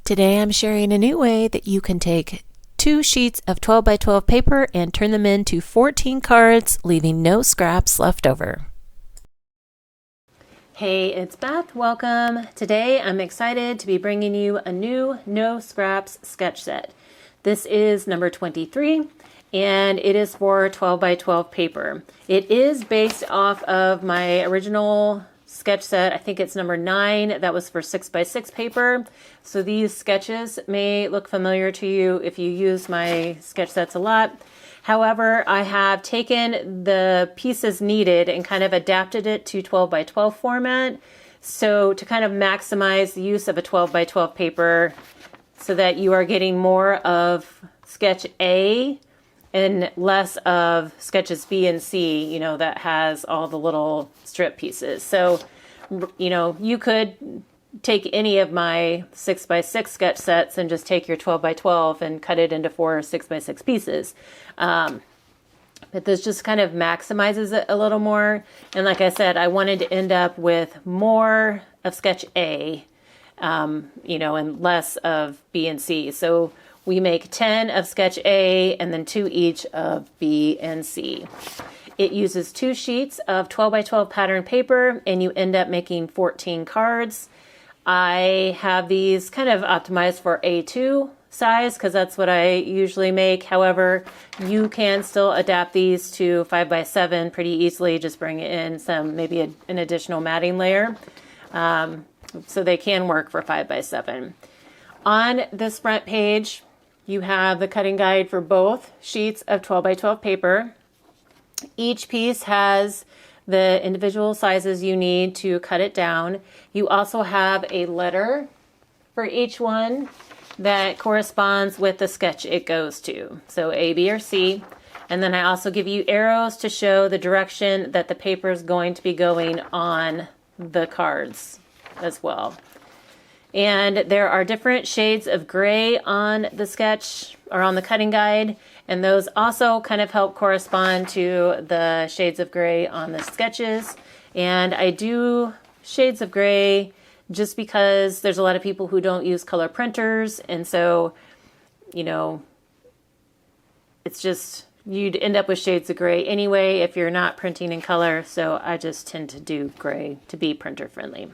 Today I'm sharing a new way that you can take 2 sheets of 12 by 12 paper and turn them into 14 cards, leaving no scraps left over. Hey, it's Beth. Welcome. Today I'm excited to be bringing you a new no scraps sketch set. This is number 23 and it is for 12 by 12 paper. It is based off of my original sketch set. I think it's number 9. That was for 6 by 6 paper. So these sketches may look familiar to you if you use my sketch sets a lot. However, I have taken the pieces needed and kind of adapted it to 12 by 12 format. So to kind of maximize the use of a 12 by 12 paper so that you are getting more of sketch A and less of sketches B and C, that has all the little strip pieces. So, you could take any of my 6 by 6 sketch sets and just take your 12 by 12 and cut it into 4 6 by 6 pieces. But this just kind of maximizes it a little more. And like I said, I wanted to end up with more of sketch A, and less of B and C. So we make 10 of sketch A and then 2 each of B and C. It uses 2 sheets of 12 by 12 pattern paper and you end up making 14 cards. I have these kind of optimized for A2 size because that's what I usually make. However, you can still adapt these to 5 by 7 pretty easily. Just bring in maybe an additional matting layer. So they can work for 5 by 7. On this front page, you have the cutting guide for both sheets of 12 by 12 paper. Each piece has the individual sizes you need to cut it down. You also have a letter for each one that corresponds with the sketch it goes to. So A, B, or C. And then I also give you arrows to show the direction that the paper is going to be going on the cards as well. And there are different shades of gray on the sketch or on the cutting guide, and those also kind of help correspond to the shades of gray on the sketches. And I do shades of gray just because there's a lot of people who don't use color printers, and so, it's just, you'd end up with shades of gray anyway if you're not printing in color, so I just tend to do gray to be printer friendly.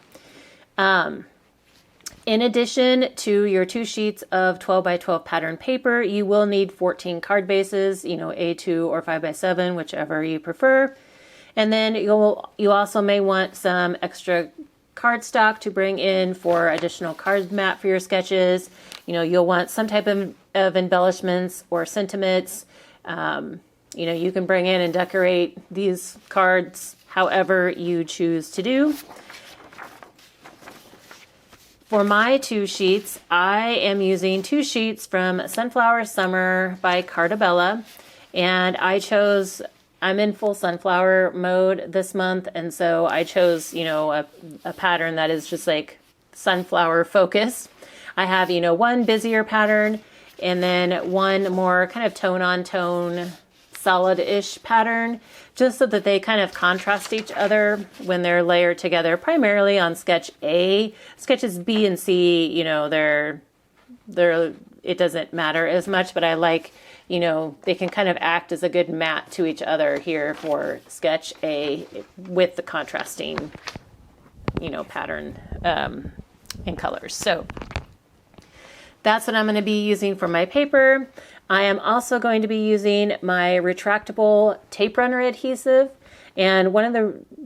In addition to your 2 sheets of 12 by 12 pattern paper, you will need 14 card bases, A2 or 5 by 7, whichever you prefer. And then you also may want some extra cardstock to bring in for additional card mat for your sketches. You'll want some type of embellishments or sentiments. You can bring in and decorate these cards however you choose to do. For my 2 sheets, I am using 2 sheets from Sunflower Summer by Cartabella, and I'm in full sunflower mode this month, and so I chose, a pattern that is just like sunflower focused. I have, one busier pattern and then one more kind of tone on tone solid-ish pattern, just so that they kind of contrast each other when they're layered together, primarily on sketch A. Sketches B and C, it doesn't matter as much, but I like, they can kind of act as a good mat to each other here for sketch A with the contrasting, pattern and colors. So that's what I'm going to be using for my paper. I am also going to be using my retractable tape runner adhesive. And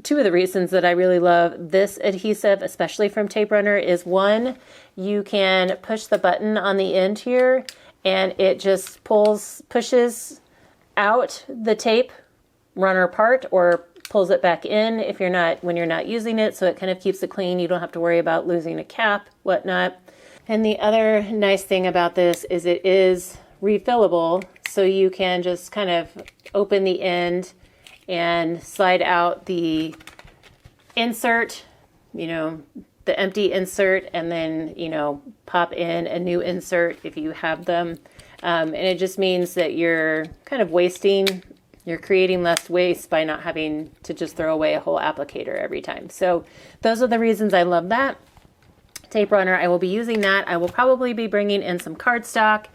two of the reasons that I really love this adhesive, especially from Tape Runner, is one, you can push the button on the end here and it just pushes out the tape runner part or pulls it back in when you're not using it. So it kind of keeps it clean. You don't have to worry about losing a cap, whatnot. And the other nice thing about this is it is refillable, so you can just kind of open the end and slide out the insert, the empty insert, and then, pop in a new insert if you have them. And it just means that you're kind of you're creating less waste by not having to just throw away a whole applicator every time. So those are the reasons I love that. tape runner. I will be using that. I will probably be bringing in some cardstock.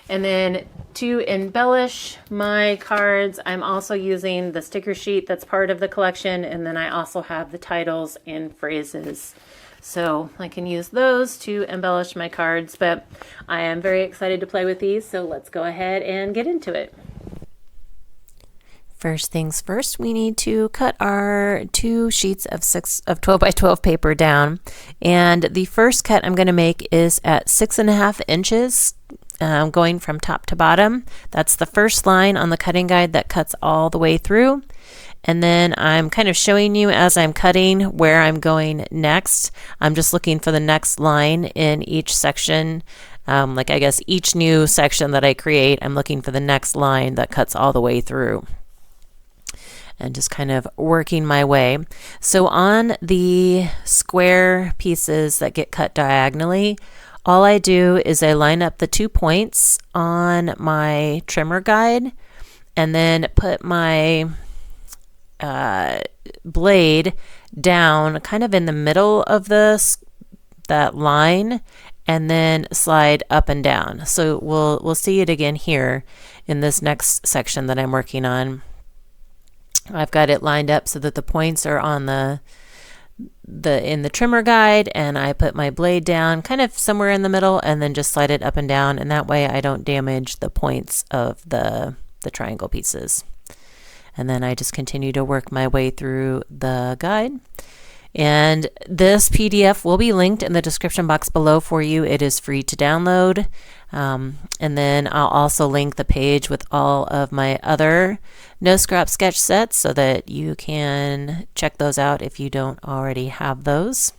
And then to embellish my cards, I'm also using the sticker sheet that's part of the collection. And then I also have the titles and phrases. So I can use those to embellish my cards, but I am very excited to play with these. So let's go ahead and get into it. First things first, we need to cut our 2 sheets of 12 by 12 paper down. And the first cut I'm going to make is at 6.5 inches, going from top to bottom. That's the first line on the cutting guide that cuts all the way through. And then I'm kind of showing you as I'm cutting where I'm going next. I'm just looking for the next line in each section. Like I guess each new section that I create, I'm looking for the next line that cuts all the way through. And just kind of working my way. So on the square pieces that get cut diagonally, all I do is I line up the 2 points on my trimmer guide and then put my blade down kind of in the middle of that line and then slide up and down. So we'll see it again here in this next section that I'm working on. I've got it lined up so that the points are on in the trimmer guide, and I put my blade down kind of somewhere in the middle and then just slide it up and down, and that way I don't damage the points of the triangle pieces. And then I just continue to work my way through the guide. And this PDF will be linked in the description box below for you. It is free to download. And then I'll also link the page with all of my other No Scrap sketch sets so that you can check those out if you don't already have those.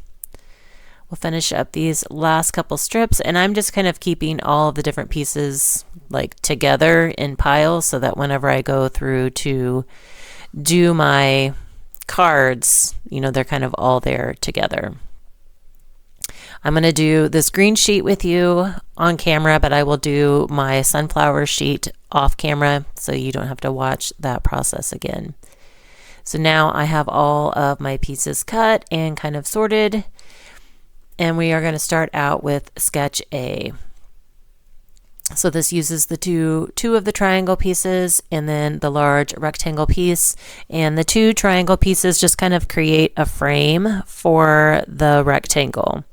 We'll finish up these last couple strips, and I'm just kind of keeping all of the different pieces like together in piles so that whenever I go through to do my cards, you know, they're kind of all there together. I'm going to do this green sheet with you on camera, but I will do my sunflower sheet off camera so you don't have to watch that process again. So now I have all of my pieces cut and kind of sorted, and we are going to start out with sketch A. So this uses the two of the triangle pieces and then the large rectangle piece, and the 2 triangle pieces just kind of create a frame for the rectangle.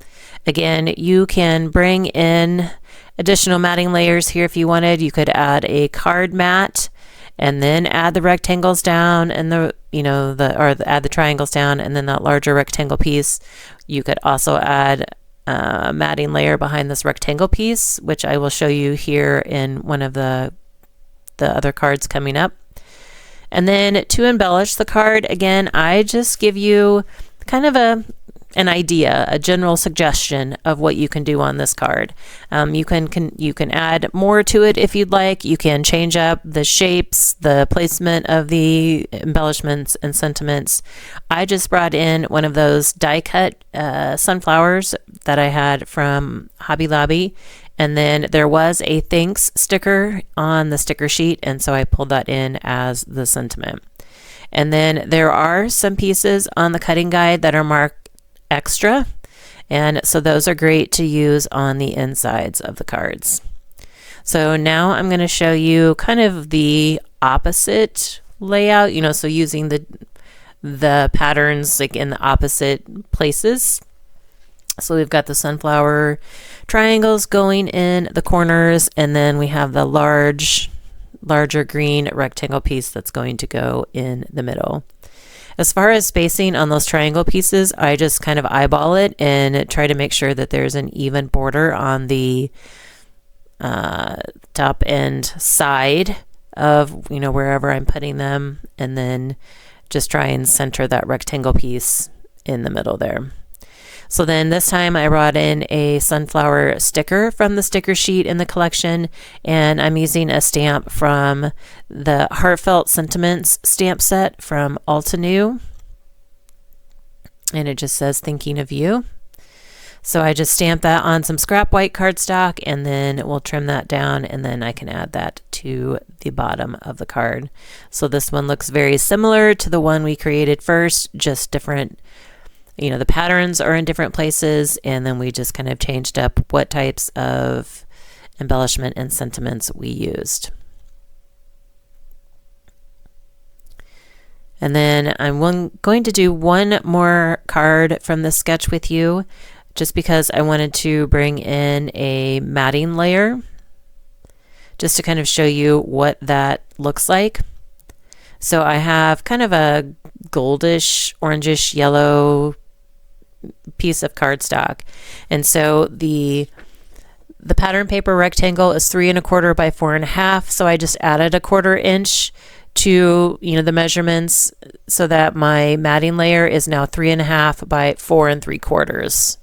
Again, you can bring in additional matting layers here if you wanted. You could add a card mat and then add the rectangles down and add the triangles down and then that larger rectangle piece. You could also add a matting layer behind this rectangle piece, which I will show you here in one of the other cards coming up. And then to embellish the card, again, I just give you kind of an idea, a general suggestion of what you can do on this card. You can add more to it if you'd like. You can change up the shapes, the placement of the embellishments and sentiments. I just brought in one of those die cut sunflowers that I had from Hobby Lobby, and then there was a thanks sticker on the sticker sheet, and so I pulled that in as the sentiment. And then there are some pieces on the cutting guide that are marked extra, and so those are great to use on the insides of the cards. So now I'm going to show you kind of the opposite layout, so using the patterns like in the opposite places. So we've got the sunflower triangles going in the corners, and then we have the larger green rectangle piece that's going to go in the middle. As far as spacing on those triangle pieces, I just kind of eyeball it and try to make sure that there's an even border on the top and side of wherever I'm putting them, and then just try and center that rectangle piece in the middle there. So then this time I brought in a sunflower sticker from the sticker sheet in the collection, and I'm using a stamp from the Heartfelt Sentiments stamp set from Altenew, and it just says thinking of you. So I just stamp that on some scrap white cardstock, and then we'll trim that down, and then I can add that to the bottom of the card. So this one looks very similar to the one we created first, just different the patterns are in different places, and then we just kind of changed up what types of embellishment and sentiments we used. And then I'm going to do one more card from the sketch with you, just because I wanted to bring in a matting layer, just to kind of show you what that looks like. So I have kind of a goldish, orangish yellow piece of cardstock. And so the pattern paper rectangle is 3 1/4 by 4 1/2. So I just added 1/4 inch to the measurements, so that my matting layer is now 3 1/2 by 4 3/4.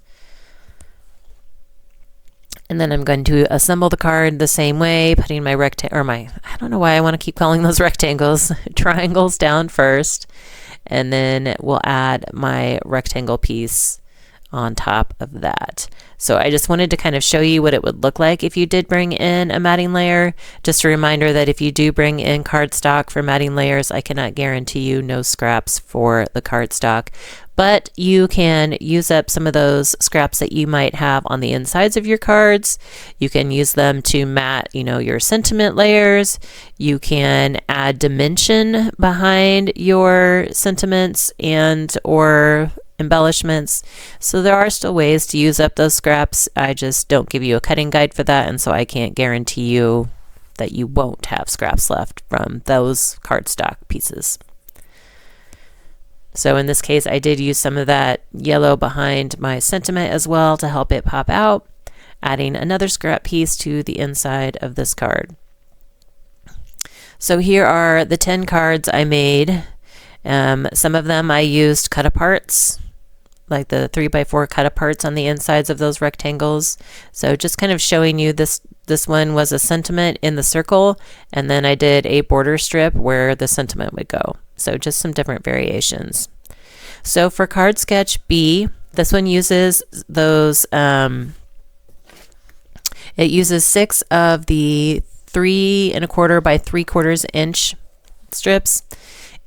And then I'm going to assemble the card the same way, putting my I don't know why I want to keep calling those rectangles, triangles down first, and then we'll add my rectangle piece on top of that. So I just wanted to kind of show you what it would look like if you did bring in a matting layer. Just a reminder that if you do bring in cardstock for matting layers, I cannot guarantee you no scraps for the cardstock, but you can use up some of those scraps that you might have on the insides of your cards. You can use them to mat, your sentiment layers. You can add dimension behind your sentiments and or embellishments. So there are still ways to use up those scraps. I just don't give you a cutting guide for that, and so I can't guarantee you that you won't have scraps left from those cardstock pieces. So in this case, I did use some of that yellow behind my sentiment as well to help it pop out, adding another scrap piece to the inside of this card. So here are the 10 cards I made. Some of them I used cut-aparts, like the 3x4 cut-aparts on the insides of those rectangles. So just kind of showing you this one was a sentiment in the circle, and then I did a border strip where the sentiment would go. So just some different variations. So for card sketch B, this one uses those, it uses 6 of the 3 1/4 by 3/4 inch strips.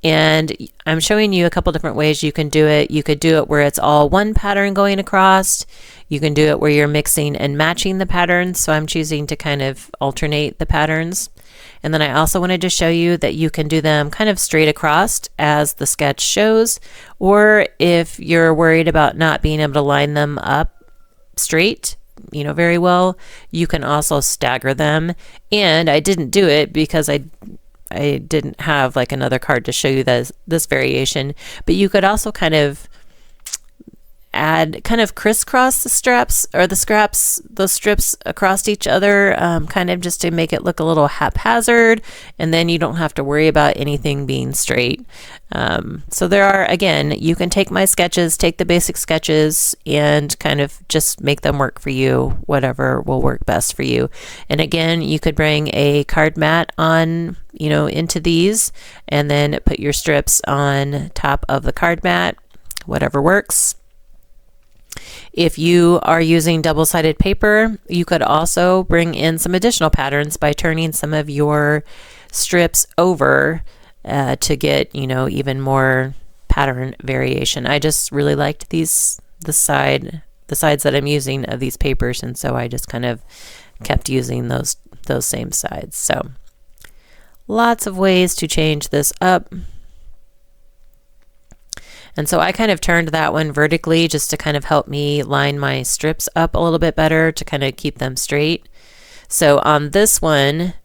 And I'm showing you a couple different ways you can do it. You could do it where it's all one pattern going across. You can do it where you're mixing and matching the patterns. So I'm choosing to kind of alternate the patterns. And then I also wanted to show you that you can do them kind of straight across as the sketch shows, or if you're worried about not being able to line them up straight, very well, you can also stagger them. And I didn't do it because I didn't have like another card to show you this variation, but you could also kind of crisscross the straps or those strips across each other, kind of just to make it look a little haphazard, and then you don't have to worry about anything being straight. So there are, again, you can take my sketches, take the basic sketches, and kind of just make them work for you, whatever will work best for you. And again, you could bring a card mat on, into these, and then put your strips on top of the card mat, whatever works. If you are using double-sided paper, you could also bring in some additional patterns by turning some of your strips over to get, even more pattern variation. I just really liked the sides that I'm using of these papers, and so I just kind of kept using those same sides. So lots of ways to change this up. And so I kind of turned that one vertically just to kind of help me line my strips up a little bit better to kind of keep them straight. So on this one,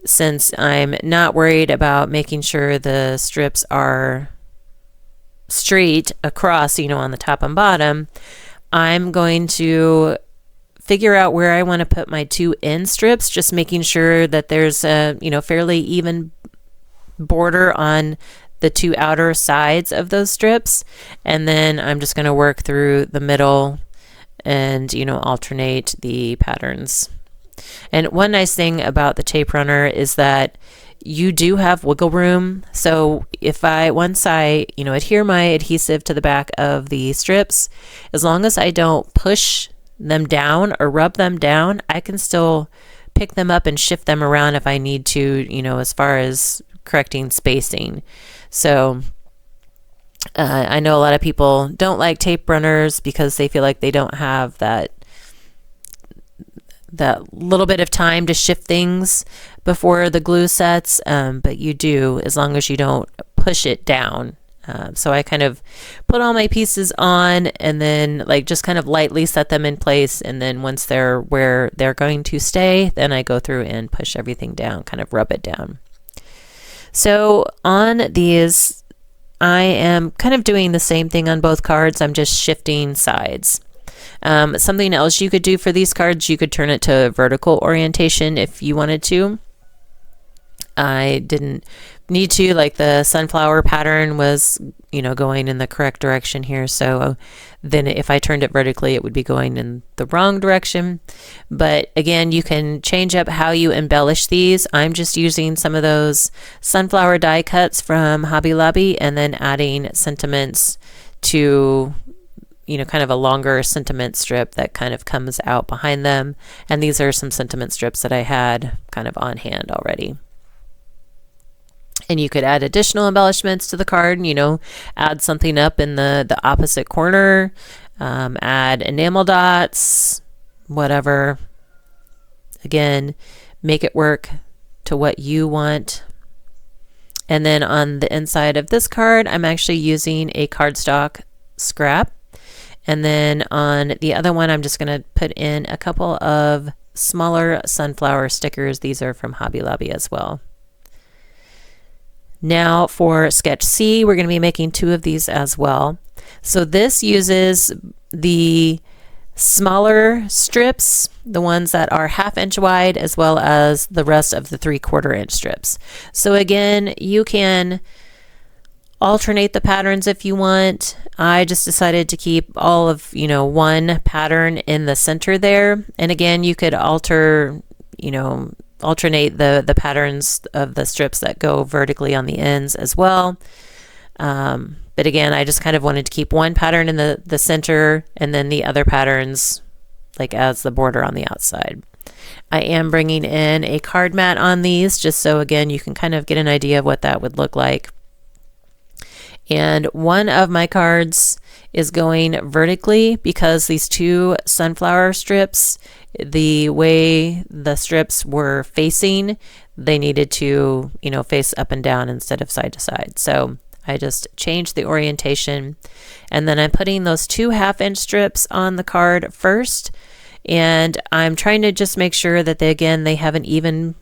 since I'm not worried about making sure the strips are straight across, on the top and bottom, I'm going to figure out where I want to put my 2 end strips, just making sure that there's a, fairly even border on the 2 outer sides of those strips, and then I'm just going to work through the middle and alternate the patterns. And one nice thing about the tape runner is that you do have wiggle room. So if once I adhere my adhesive to the back of the strips, as long as I don't push them down or rub them down, I can still pick them up and shift them around if I need to, as far as correcting spacing. So I know a lot of people don't like tape runners because they feel like they don't have that little bit of time to shift things before the glue sets, but you do, as long as you don't push it down. So I kind of put all my pieces on and then like just kind of lightly set them in place, and then once they're where they're going to stay, then I go through and push everything down, kind of rub it down. So on these, I am kind of doing the same thing on both cards. I'm just shifting sides. Something else you could do for these cards, you could turn it to vertical orientation if you wanted to. I didn't need to, like the sunflower pattern was, going in the correct direction here. So then if I turned it vertically, it would be going in the wrong direction. But again, you can change up how you embellish these. I'm just using some of those sunflower die cuts from Hobby Lobby and then adding sentiments to kind of a longer sentiment strip that kind of comes out behind them. And these are some sentiment strips that I had kind of on hand already. And you could add additional embellishments to the card, add something up in the opposite corner, add enamel dots, whatever. Again, make it work to what you want. And then on the inside of this card, I'm actually using a cardstock scrap. And then on the other one, I'm just going to put in a couple of smaller sunflower stickers. These are from Hobby Lobby as well. Now for sketch C, we're going to be making 2 of these as well. So this uses the smaller strips, the ones that are 1/2 inch wide, as well as the rest of the 3/4 inch strips. So again, you can alternate the patterns if you want. I just decided to keep all of, one pattern in the center there. And again, you could alternate the patterns of the strips that go vertically on the ends as well. But again, I just kind of wanted to keep one pattern in the center and then the other patterns like as the border on the outside. I am bringing in a card mat on these just so again you can kind of get an idea of what that would look like. And one of my cards is going vertically because these 2 sunflower strips, the way the strips were facing, they needed to, face up and down instead of side to side. So I just changed the orientation, and then I'm putting those 2 1/2 inch strips on the card first, and I'm trying to just make sure that they have an even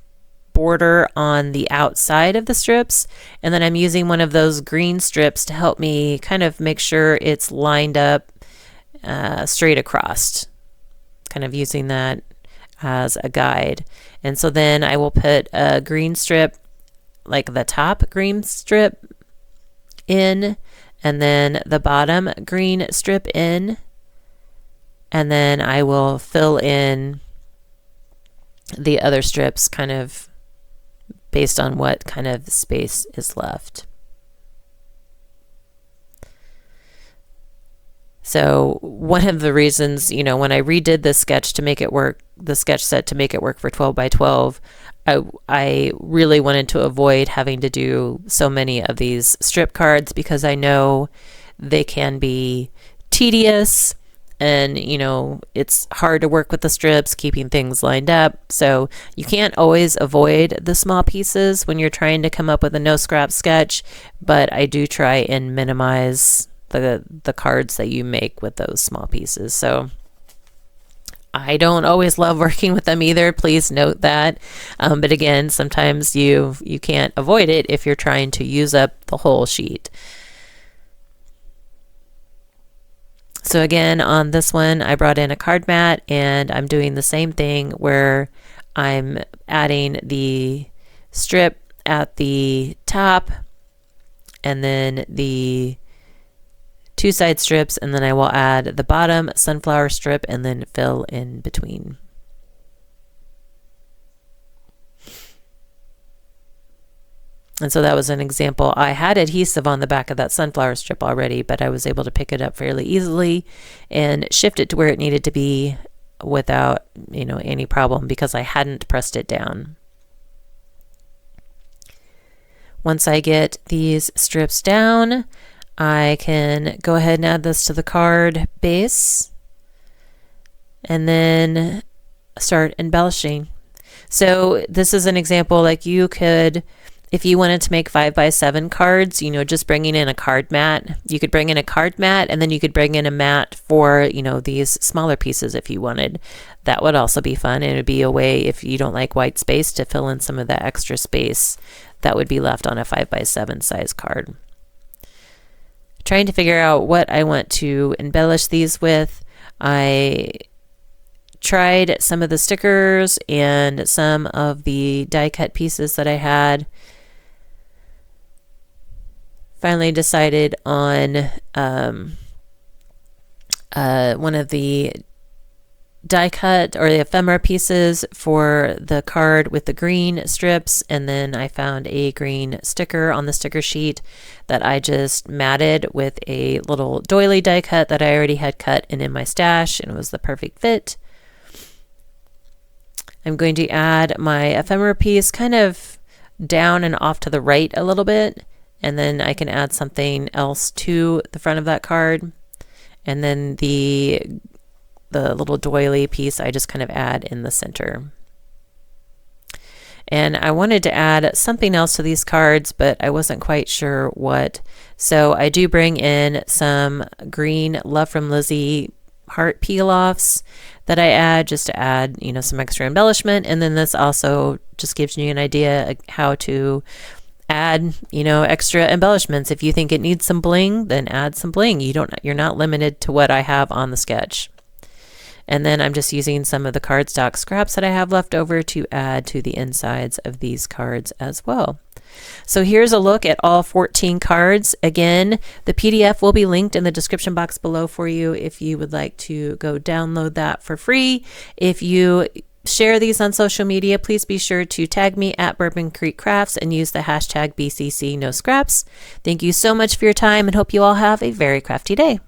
border on the outside of the strips, and then I'm using one of those green strips to help me kind of make sure it's lined up straight across, kind of using that as a guide. And so then I will put a green strip, like the top green strip in, and then the bottom green strip in, and then I will fill in the other strips kind of based on what kind of space is left. So one of the reasons, when I redid this sketch to make it work, the sketch set to make it work for 12 by 12, I really wanted to avoid having to do so many of these strip cards because I know they can be tedious. And, it's hard to work with the strips, keeping things lined up. So you can't always avoid the small pieces when you're trying to come up with a no scrap sketch, but I do try and minimize the cards that you make with those small pieces. So I don't always love working with them either. Please note that. But again, sometimes you can't avoid it if you're trying to use up the whole sheet. So again, on this one, I brought in a card mat, and I'm doing the same thing where I'm adding the strip at the top and then the 2 side strips, and then I will add the bottom sunflower strip and then fill in between. And so that was an example. I had adhesive on the back of that sunflower strip already, but I was able to pick it up fairly easily and shift it to where it needed to be without, any problem because I hadn't pressed it down. Once I get these strips down, I can go ahead and add this to the card base and then start embellishing. So this is an example, like you could, if you wanted to make 5x7 cards, you know, just bringing in a card mat, you could bring in a card mat and then you could bring in a mat for, you know, these smaller pieces if you wanted. That would also be fun. And it would be a way, if you don't like white space, to fill in some of that extra space that would be left on a 5x7 size card. Trying to figure out what I want to embellish these with. I tried some of the stickers and some of the die cut pieces that I had. Finally decided on one of the die cut or the ephemera pieces for the card with the green strips, and then I found a green sticker on the sticker sheet that I just matted with a little doily die cut that I already had cut and in my stash, and it was the perfect fit. I'm going to add my ephemera piece kind of down and off to the right a little bit, and then I can add something else to the front of that card. And then the little doily piece I just kind of add in the center. And I wanted to add something else to these cards, but I wasn't quite sure what. So I do bring in some green Love from Lizzie heart peel-offs that I add just to add, you know, some extra embellishment. And then this also just gives you an idea how to add, you know, extra embellishments. If you think it needs some bling, then add some bling. You're not limited to what I have on the sketch. And then I'm just using some of the cardstock scraps that I have left over to add to the insides of these cards as well. So here's a look at all 14 cards. Again, the PDF will be linked in the description box below for you if you would like to go download that for free. If you share these on social media, please be sure to tag me at Bourbon Creek Crafts and use the hashtag #BCCNoScraps. Thank you so much for your time and hope you all have a very crafty day.